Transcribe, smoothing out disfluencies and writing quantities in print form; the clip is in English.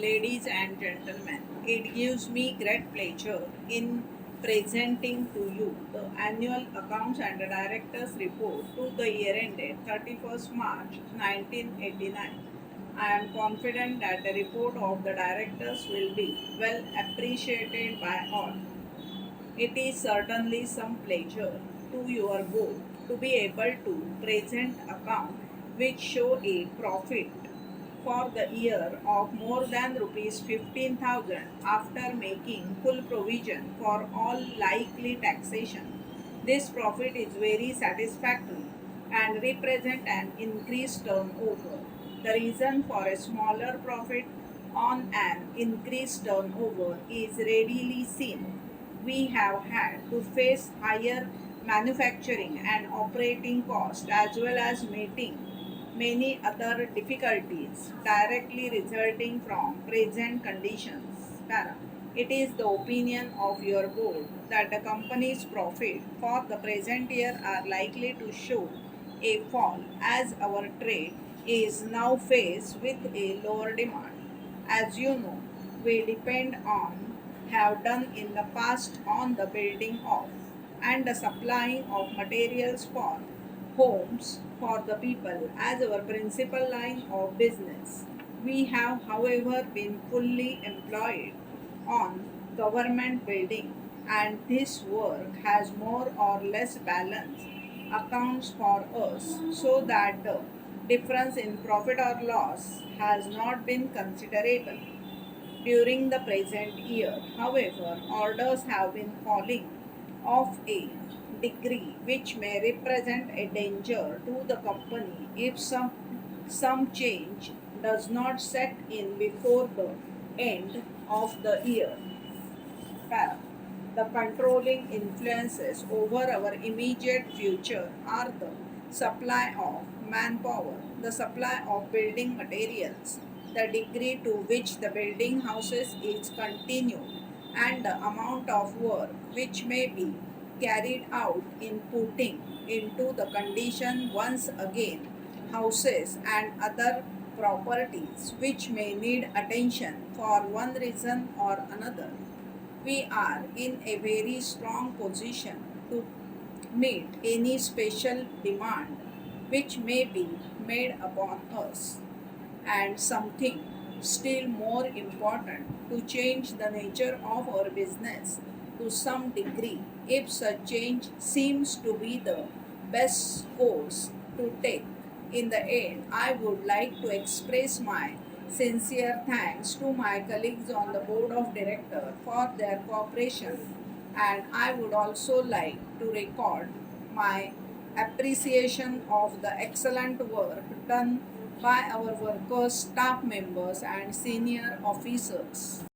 Ladies and gentlemen, it gives me great pleasure in presenting to you the annual accounts and the director's report to the year ended 31st March 1989. I am confident that the report of the directors will be well appreciated by all. It is certainly some pleasure to your board to be able to present account which show a profit for the year of more than rupees 15,000 after making full provision for all likely taxation. This profit is very satisfactory and represent an increased turnover. The reason for a smaller profit on an increased turnover is readily seen. We have had to face higher manufacturing and operating costs as well as meeting many other difficulties directly resulting from present conditions. Para. It is the opinion of your board that the company's profit for the present year are likely to show a fall as our trade is now faced with a lower demand. As you know, we depend on, have done in the past on the building of and the supplying of materials for homes for the people as our principal line of business. We have, however, been fully employed on government building, and this work has more or less balanced accounts for us so that the difference in profit or loss has not been considerable during the present year. However, orders have been falling of a degree which may represent a danger to the company if some change does not set in before the end of the year. Para. The controlling influences over our immediate future are the supply of manpower, the supply of building materials, the degree to which the building houses is continued, and the amount of work which may be carried out in putting into the condition once again houses and other properties which may need attention for one reason or another. We are in a very strong position to meet any special demand which may be made upon us, and something still more important, to change the nature of our business to some degree if such change seems to be the best course to take. In the end, I would like to express my sincere thanks to my colleagues on the board of directors for their cooperation, and I would also like to record my appreciation of the excellent work done by our workers, staff members, and senior officers.